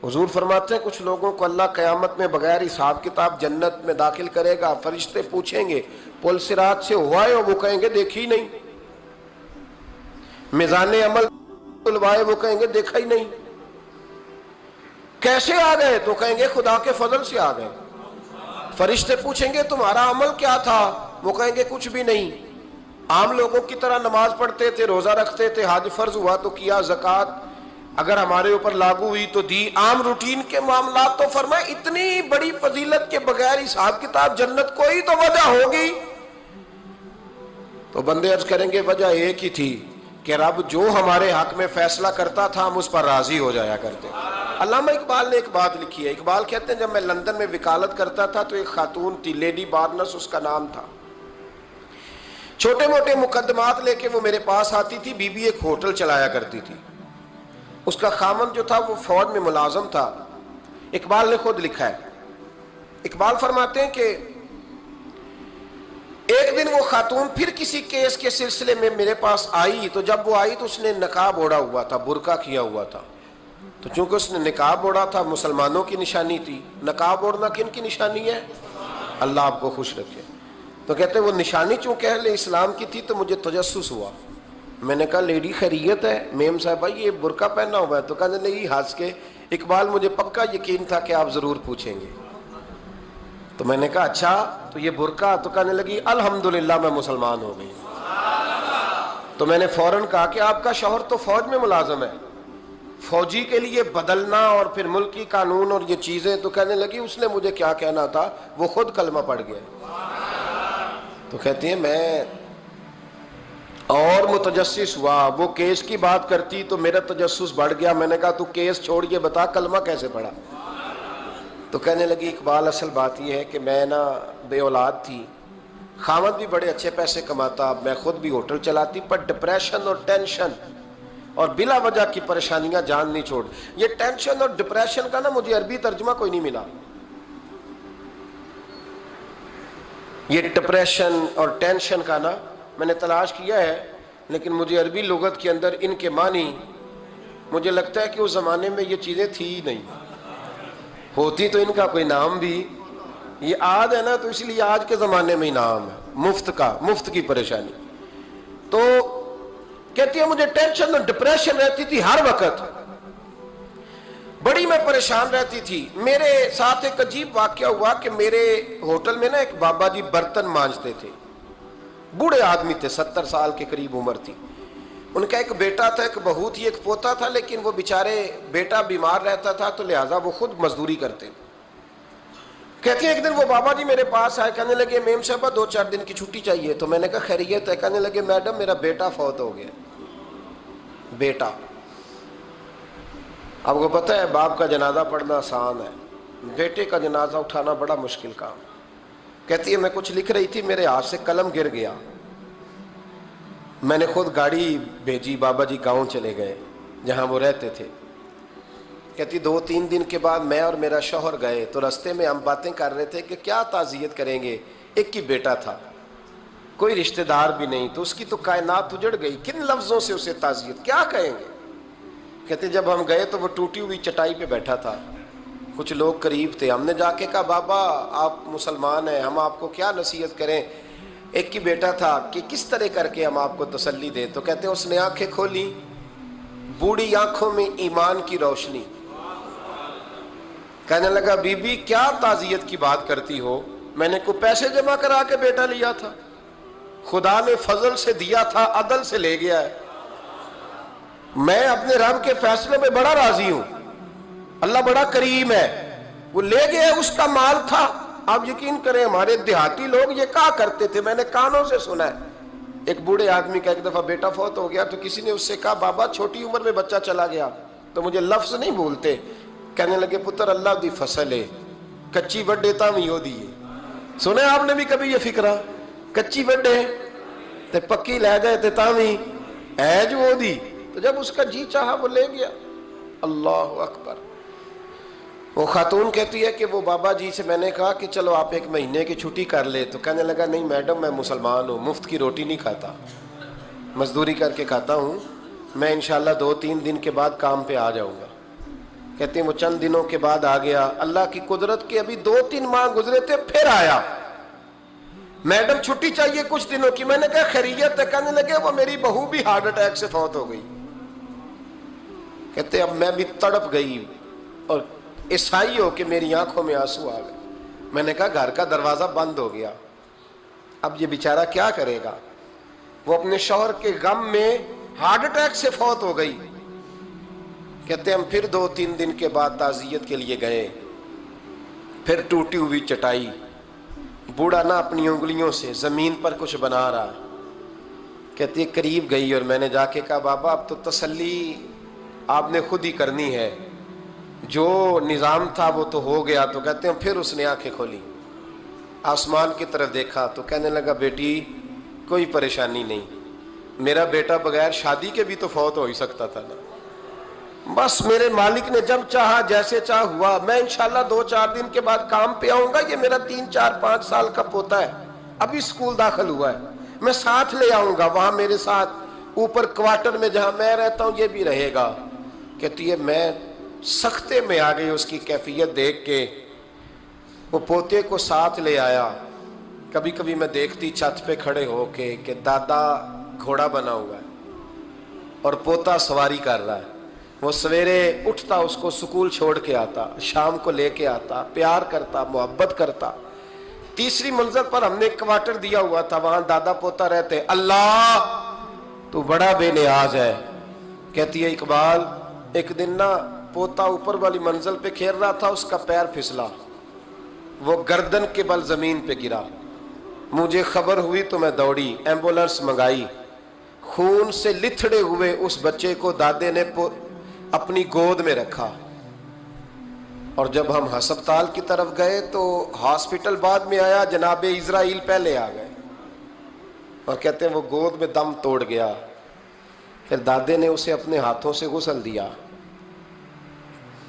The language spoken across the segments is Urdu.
حضور فرماتے ہیں کچھ لوگوں کو اللہ قیامت میں بغیر حساب کتاب جنت میں داخل کرے گا، فرشتے پوچھیں گے پل صراط سے ہوا ہے؟ وہ کہیں گے دیکھی نہیں۔ میزان عمل تلوائے؟ وہ کہیں گے دیکھا ہی نہیں۔ کیسے آ گئے؟ تو کہیں گے خدا کے فضل سے آ گئے۔ فرشتے پوچھیں گے تمہارا عمل کیا تھا؟ وہ کہیں گے کچھ بھی نہیں، عام لوگوں کی طرح نماز پڑھتے تھے، روزہ رکھتے تھے، حج فرض ہوا تو کیا، زکوٰۃ اگر ہمارے اوپر لاگو ہوئی تو دی، عام روٹین کے معاملات۔ تو فرمائے اتنی بڑی فضیلت کے بغیر حساب کتاب جنت، کوئی تو وجہ ہوگی۔ تو بندے عرض کریں گے وجہ ایک ہی تھی کہ رب جو ہمارے حق میں فیصلہ کرتا تھا ہم اس پر راضی ہو جایا کرتے۔ علامہ اقبال نے ایک بات لکھی ہے، اقبال کہتے ہیں جب میں لندن میں وکالت کرتا تھا تو ایک خاتون تھی، لیڈی بارنس اس کا نام تھا، چھوٹے موٹے مقدمات لے کے وہ میرے پاس آتی تھی۔ بی بی ایک ہوٹل چلایا کرتی تھی، اس کا خامن جو تھا وہ فوج میں ملازم تھا۔ اقبال نے خود لکھا ہے، اقبال فرماتے ہیں کہ ایک دن وہ خاتون پھر کسی کیس کے سلسلے میں میرے پاس آئی، تو جب وہ آئی تو اس نے نقاب اوڑھا ہوا تھا، برقع کیا ہوا تھا۔ تو چونکہ اس نے نقاب اوڑھا تھا مسلمانوں کی نشانی تھی۔ نقاب اوڑھنا کن کی نشانی ہے؟ اللہ آپ کو خوش رکھے۔ تو کہتے ہیں وہ نشانی چونکہ اہل اسلام کی تھی تو مجھے تجسس ہوا۔ میں نے کہا لیڈی خیریت ہے؟ میم صاحبہ یہ برقع پہنا ہوا ہے؟ تو کہنے لگی ہنس کے اقبال مجھے پکا یقین تھا کہ آپ ضرور پوچھیں گے۔ تو میں نے کہا اچھا تو یہ برقع؟ تو کہنے لگی الحمدللہ میں مسلمان ہو گئی۔ تو میں نے فوراً کہا کہ آپ کا شوہر تو فوج میں ملازم ہے، فوجی کے لیے بدلنا اور پھر ملکی قانون اور یہ چیزیں۔ تو کہنے لگی اس نے مجھے کیا کہنا تھا، وہ خود کلمہ پڑھ گیا۔ تو کہتی ہیں میں اور متجسس ہوا، وہ کیس کی بات کرتی تو میرا تجسس بڑھ گیا۔ میں نے کہا تو کیس چھوڑ کے بتا کلمہ کیسے پڑھا؟ تو کہنے لگی اقبال اصل بات یہ ہے کہ میں نا بے اولاد تھی، خاوند بھی بڑے اچھے پیسے کماتا، میں خود بھی ہوٹل چلاتی، پر ڈپریشن اور ٹینشن اور بلا وجہ کی پریشانیاں جان نہیں چھوڑ۔ یہ ٹینشن اور ڈپریشن کا نا مجھے عربی ترجمہ کوئی نہیں ملا۔ یہ ڈپریشن اور ٹینشن کا نا میں نے تلاش کیا ہے، لیکن مجھے عربی لغت کے اندر ان کے معنی مجھے لگتا ہے کہ اس زمانے میں یہ چیزیں تھی ہی نہیں، ہوتی تو ان کا کوئی نام بھی، یہ آج ہے نا تو اس لیے آج کے زمانے میں ہی نام ہے مفت کا، مفت کی پریشانی۔ تو کہتی ہے مجھے ٹینشن اور ڈپریشن رہتی تھی ہر وقت، بڑی میں پریشان رہتی تھی۔ میرے ساتھ ایک عجیب واقعہ ہوا کہ میرے ہوٹل میں نا ایک بابا جی برتن مانجتے تھے، بوڑھے آدمی تھے، 70 سال کے قریب عمر تھی۔ ان کا ایک بیٹا تھا، ایک بہو تھی، ایک پوتا تھا، لیکن وہ بیچارے بیٹا بیمار رہتا تھا تو لہٰذا وہ خود مزدوری کرتے۔ کہتی ہیں ایک دن وہ بابا جی میرے پاس آئے، کہنے لگے میم صاحبہ 2-4 دن کی چھٹی چاہیے۔ تو میں نے کہا خیریت ہے؟ کہنے لگے میڈم میرا بیٹا فوت ہو گیا۔ بیٹا، آپ کو پتہ ہے باپ کا جنازہ پڑھنا آسان ہے، بیٹے کا جنازہ اٹھانا بڑا مشکل کام۔ کہتی ہے میں کچھ لکھ رہی تھی، میرے ہاتھ سے قلم گر گیا، میں نے خود گاڑی بھیجی، بابا جی گاؤں چلے گئے جہاں وہ رہتے تھے۔ کہتی 2-3 دن کے بعد میں اور میرا شوہر گئے تو رستے میں ہم باتیں کر رہے تھے کہ کیا تعزیت کریں گے، ایک ہی بیٹا تھا، کوئی رشتہ دار بھی نہیں، تو اس کی تو کائنات اجڑ گئی، کن لفظوں سے اسے تعزیت کیا کہیں گے۔ کہتے جب ہم گئے تو وہ ٹوٹی ہوئی چٹائی پہ بیٹھا تھا، کچھ لوگ قریب تھے، ہم نے جا کے کہا بابا آپ مسلمان ہیں، ہم آپ کو کیا نصیحت کریں، ایک ہی بیٹا تھا، کہ کس طرح کر کے ہم آپ کو تسلی دیں۔ تو کہتے ہیں اس نے آنکھیں کھولی، بوڑھی آنکھوں میں ایمان کی روشنی، کہنے لگا بی بی کیا تعزیت کی بات کرتی ہو، میں نے کوئی پیسے جمع کرا کے بیٹا لیا تھا، خدا نے فضل سے دیا تھا، عدل سے لے گیا ہے، میں اپنے رب کے فیصلے میں بڑا راضی ہوں، اللہ بڑا کریم ہے، وہ لے گیا، اس کا مال تھا۔ آپ یقین کریں ہمارے دیہاتی لوگ یہ کہا کرتے تھے، میں نے کانوں سے سنا ہے، ایک بوڑھے آدمی کا ایک دفعہ بیٹا فوت ہو گیا تو کسی نے اس سے کہا بابا چھوٹی عمر میں بچہ چلا گیا، تو مجھے لفظ نہیں بھولتے، کہنے لگے پتر اللہ دی فصل ہے، کچی وڈے تاں وی ہو دیئے۔ سنے آپ نے بھی کبھی یہ فکرہ، کچی وڈے تے پکی لے جائے تے تاں وی ہے جو ہو دی، تو جب اس کا جی چاہا وہ لے گیا۔ اللہ اکبر۔ وہ خاتون کہتی ہے کہ وہ بابا جی سے میں نے کہا کہ چلو آپ 1 مہینے کی چھٹی کر لے، تو کہنے لگا نہیں میڈم میں مسلمان ہوں، مفت کی روٹی نہیں کھاتا، مزدوری کر کے کھاتا ہوں، میں انشاءاللہ 2-3 دن کے بعد کام پہ آ جاؤں گا۔ کہتے ہیں وہ چند دنوں کے بعد آ گیا. اللہ کی قدرت کے ابھی 2-3 ماہ گزرے تھے پھر آیا. میڈم چھٹی چاہیے کچھ دنوں کی. میں نے کہا خیریت ہے؟ کہنے لگے وہ میری بہو بھی ہارٹ اٹیک سے فوت ہو گئی. کہتے اب میں بھی تڑپ گئی اور عیسائی ہو کہ میری آنکھوں میں آنسو آ گئے. میں نے کہا گھر کا دروازہ بند ہو گیا, اب یہ بیچارہ کیا کرے گا؟ وہ اپنے شوہر کے غم میں ہارٹ اٹیک سے فوت ہو گئی. کہتے ہم پھر 2-3 دن کے بعد تعزیت کے لیے گئے. پھر ٹوٹی ہوئی چٹائی, بوڑھا نہ اپنی انگلیوں سے زمین پر کچھ بنا رہا. کہتی قریب گئی اور میں نے جا کے کہا بابا اب تو تسلی آپ نے خود ہی کرنی ہے, جو نظام تھا وہ تو ہو گیا. تو کہتے ہیں پھر اس نے آنکھیں کھولی, آسمان کی طرف دیکھا تو کہنے لگا بیٹی کوئی پریشانی نہیں, میرا بیٹا بغیر شادی کے بھی تو فوت ہو ہی سکتا تھا نا, بس میرے مالک نے جب چاہا جیسے چاہ ہوا. میں انشاءاللہ 2-4 دن کے بعد کام پہ آؤں گا. یہ میرا 3-4-5 سال کا پوتا ہے, ابھی اسکول داخل ہوا ہے, میں ساتھ لے آؤں گا, وہاں میرے ساتھ اوپر کوارٹر میں جہاں میں رہتا ہوں یہ بھی رہے گا. کہتی ہے میں سختے میں آ گئی اس کی کیفیت دیکھ کے. وہ پوتے کو ساتھ لے آیا. کبھی کبھی میں دیکھتی چھت پہ کھڑے ہو کے کہ دادا گھوڑا بنا ہوا ہے اور پوتا سواری کر رہا ہے. وہ سویرے اٹھتا اس کو سکول چھوڑ کے آتا, شام کو لے کے آتا, پیار کرتا, محبت کرتا. تیسری منزل پر ہم نے ایک کوارٹر دیا ہوا تھا, وہاں دادا پوتا رہتے. اللہ تو بڑا بے نیاز ہے. کہتی ہے اقبال ایک دن نا پوتا اوپر والی منزل پہ کھیل رہا تھا, اس کا پیر پھسلا, وہ گردن کے بل زمین پہ گرا. مجھے خبر ہوئی تو میں دوڑی, ایمبولینس منگائی. خون سے لتھڑے ہوئے اس بچے کو دادے نے اپنی گود میں رکھا. اور جب ہم ہسپتال کی طرف گئے تو ہاسپٹل بعد میں آیا, جناب اسرائیل پہلے آ گئے اور کہتے ہیں وہ گود میں دم توڑ گیا. پھر دادے نے اسے اپنے ہاتھوں سے غسل دیا,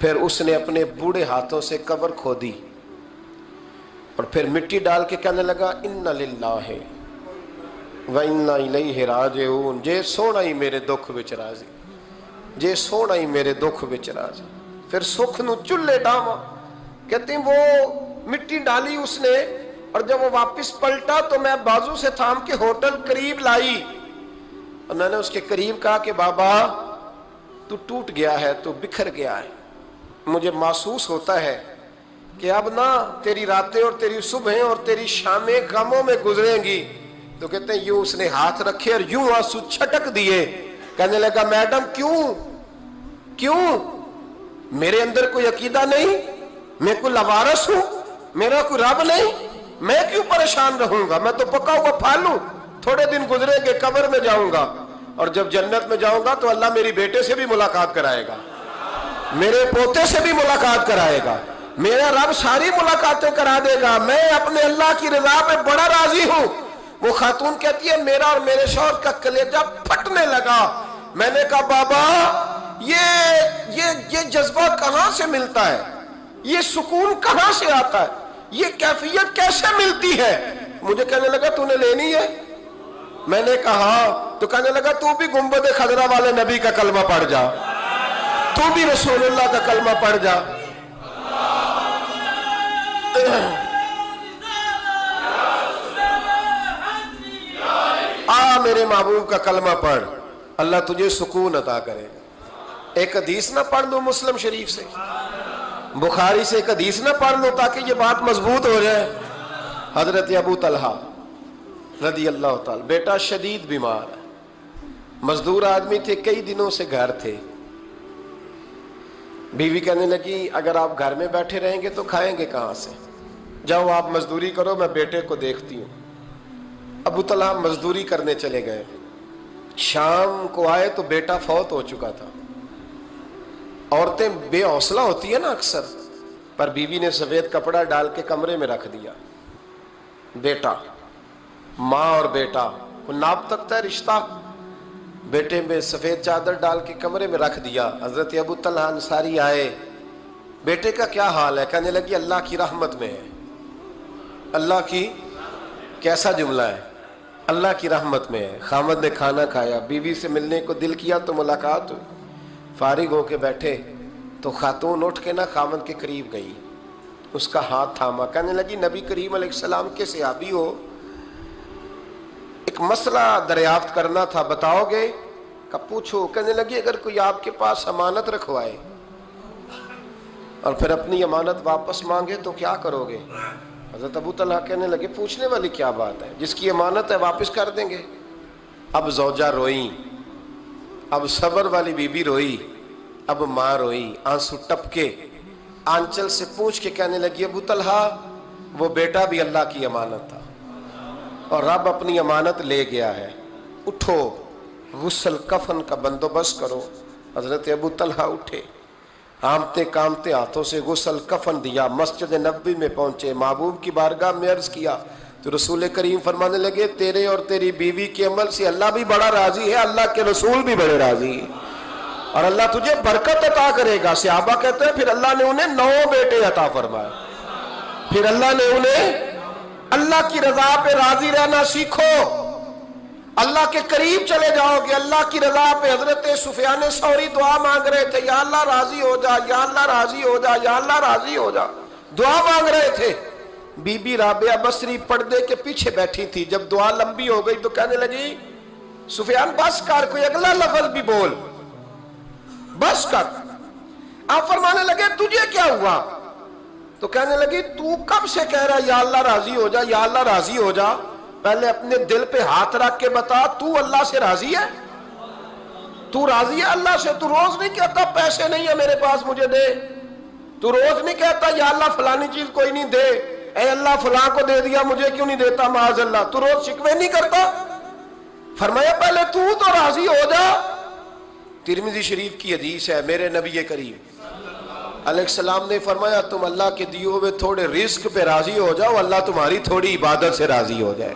پھر اس نے اپنے بوڑھے ہاتھوں سے قبر کھودی اور پھر مٹی ڈال کے کہنے لگا انا للہ وانا الیہ راجعون. جے سونا ہی میرے دکھ وچ راضی, جے سونا ہی میرے دکھ وچ راضی. پھر سکھ نو چلے ڈاواں. کہتے ہیں وہ مٹی ڈالی اس نے, اور جب وہ واپس پلٹا تو میں بازو سے تھام کے ہوٹل قریب لائی اور میں نے اس کے قریب کہا کہ بابا تو ٹوٹ گیا ہے, تو بکھر گیا ہے. مجھے محسوس ہوتا ہے کہ اب نہ تیری راتیں اور تیری صبحیں اور تیری شامیں غموں میں گزریں گی. تو کہتے ہیں یوں اس نے ہاتھ رکھے اور یوں آنسو چھٹک دیے. کہنے لگا میڈم کیوں میرے اندر کوئی عقیدہ نہیں, میں کوئی لوارث ہوں, میرا کوئی رب نہیں, میں کیوں پریشان رہوں گا؟ میں تو پکا ہوا پھل ہوں, تھوڑے دن گزرے گے قبر میں جاؤں گا, اور جب جنت میں جاؤں گا تو اللہ میری بیٹے سے بھی ملاقات کرائے گا, میرے پوتے سے بھی ملاقات کرائے گا, میرا رب ساری ملاقاتیں کرا دے گا. میں اپنے اللہ کی رضا پہ بڑا راضی ہوں. وہ خاتون کہتی ہے میرا اور میرے شوہر کا کلیجہ پھٹنے لگا. میں نے کہا بابا یہ جذبہ کہاں سے ملتا ہے, یہ سکون کہاں سے آتا ہے, یہ کیفیت کیسے ملتی ہے؟ مجھے کہنے لگا تو نے لینی ہے؟ میں نے کہا. تو کہنے لگا تو بھی گنبد خضرا والے نبی کا کلمہ پڑھ جا, تو بھی رسول اللہ کا کلمہ پڑھ جا. میرے محبوب کا کلمہ پڑھ, اللہ تجھے سکون عطا کرے. ایک حدیث نہ پڑھ لوں مسلم شریف سے, بخاری سے ایک حدیث نہ پڑھ لوں تاکہ یہ بات مضبوط ہو جائے. حضرت ابو طلحہ رضی اللہ تعالی, بیٹا شدید بیمار ہے, مزدور آدمی تھے, کئی دنوں سے گھر تھے. بیوی کہنے لگی اگر آپ گھر میں بیٹھے رہیں گے تو کھائیں گے کہاں سے, جاؤ آپ مزدوری کرو, میں بیٹے کو دیکھتی ہوں. ابو طلحہ مزدوری کرنے چلے گئے. شام کو آئے تو بیٹا فوت ہو چکا تھا. عورتیں بے حوصلہ ہوتی ہیں نا اکثر, پر بیوی نے سفید کپڑا ڈال کے کمرے میں رکھ دیا. بیٹا, ماں اور بیٹا کو ناپ تکتا ہے رشتہ, بیٹے میں سفید چادر ڈال کے کمرے میں رکھ دیا. حضرت ابو طلحہ انصاری آئے, بیٹے کا کیا حال ہے؟ کہنے لگی اللہ کی رحمت میں ہے. اللہ کی, کیسا جملہ ہے, اللہ کی رحمت میں ہے. خامد نے کھانا کھایا, بیوی سے ملنے کو دل کیا تو ملاقات ہوئی. فارغ ہو کے بیٹھے تو خاتون اٹھ کے نا خاوند کے قریب گئی، اس کا ہاتھ تھاما، کہنے لگی نبی کریم علیہ السلام کے صحابی ہو، ایک مسئلہ دریافت کرنا تھا، بتاؤ گے؟ کہ پوچھو۔ کہنے لگی اگر کوئی آپ کے پاس امانت رکھوائے اور پھر اپنی امانت واپس مانگے تو کیا کرو گے؟ حضرت ابو طلحہ کہنے لگے پوچھنے والی کیا بات ہے، جس کی امانت ہے واپس کر دیں گے۔ اب زوجہ روئی، اب صبر والی بی بی روئی، اب ماں روئی، آنسو ٹپکے، آنچل سے پوچھ کے کہنے لگی ابو طلحہ وہ بیٹا بھی اللہ کی امانت تھا اور رب اپنی امانت لے گیا ہے، اٹھو غسل کفن کا بندوبست کرو۔ حضرت ابو طلحہ اٹھے، کامتے کامتے ہاتھوں سے غسل کفن دیا، مسجد نبوی میں پہنچے، محبوب کی بارگاہ میں عرض کیا تو رسول کریم فرمانے لگے تیرے اور تیری بیوی کے عمل سے اللہ بھی بڑا راضی ہے، اللہ کے رسول بھی بڑے راضی ہیں اور اللہ تجھے برکت عطا کرے گا۔ صحابہ کہتے ہیں پھر اللہ نے انہیں 9 بیٹے عطا فرمائے، پھر اللہ نے انہیں اللہ کی رضا پہ راضی رہنا سیکھو، اللہ کے قریب چلے جاؤ گے اللہ کی رضا پہ۔ حضرت سفیان ثوری دعا مانگ رہے تھے، یا اللہ راضی ہو جا، یا اللہ راضی ہو جا، یا اللہ راضی ہو جا، دعا مانگ رہے تھے۔ بی بی رابعہ بصری پردے کے پیچھے بیٹھی تھی، جب دعا لمبی ہو گئی تو کہنے لگی سفیان بس کر، کوئی اگلا لفظ بھی بول، بس کر۔ آپ فرمانے لگے تجھے کیا ہوا؟ تو کہنے لگی تو کب سے کہہ رہا یا اللہ راضی ہو جا، یا اللہ راضی ہو جا، پہلے اپنے دل پہ ہاتھ رکھ کے بتا تو اللہ سے راضی ہے؟ تو راضی ہے اللہ سے؟ تو روز نہیں کہتا پیسے نہیں ہے میرے پاس مجھے دے، تو روز نہیں کہتا یا اللہ فلانی چیز کوئی نہیں دے، اے اللہ فلاں کو دے دیا مجھے کیوں نہیں دیتا معاذ اللہ، تو روز شکوے نہیں کرتا؟ فرمایا پہلے تو راضی ہو جا۔ ترمذی شریف کی حدیث ہے، میرے نبی کریم علیہ السلام نے فرمایا تم اللہ کے دیے ہوئے تھوڑے رزق پہ راضی ہو جاؤ، اللہ تمہاری تھوڑی عبادت سے راضی ہو جائے۔